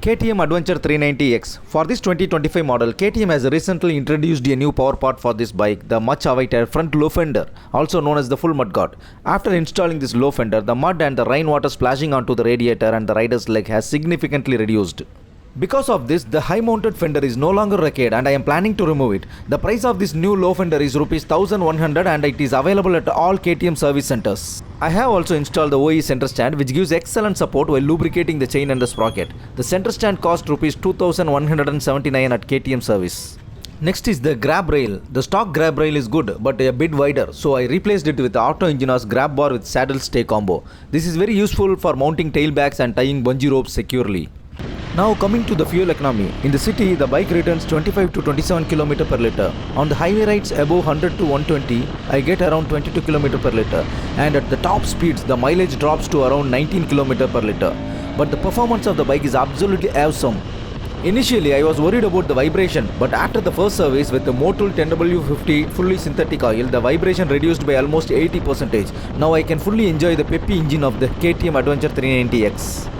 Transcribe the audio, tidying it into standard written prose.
KTM Adventure 390X. For this 2025 model, KTM has recently introduced a new power part for this bike, the much awaited front low fender, also known as the full mudguard. After installing this low fender, the mud and the rainwater splashing onto the radiator and the rider's leg has significantly reduced. Because of this, the high mounted fender is no longer required and I am planning to remove it. The price of this new low fender is Rs 1100 and it is available at all KTM service centers. I have also installed the OE center stand which gives excellent support while lubricating the chain and the sprocket. The center stand cost Rs 2179 at KTM service. Next is the grab rail. The stock grab rail is good but a bit wider, so I replaced it with Auto Engina's grab bar with saddle stay combo. This is very useful for mounting tailbacks and tying bungee ropes securely. Now coming to the fuel economy. In the city, the bike returns 25 to 27 km per liter. On the highway rides above 100 to 120, I get around 22 km per liter. And at the top speeds, the mileage drops to around 19 km per liter. But the performance of the bike is absolutely awesome. Initially, I was worried about the vibration, but after the first service with the Motul 10W50 fully synthetic oil, the vibration reduced by almost 80%. Now I can fully enjoy the peppy engine of the KTM Adventure 390X.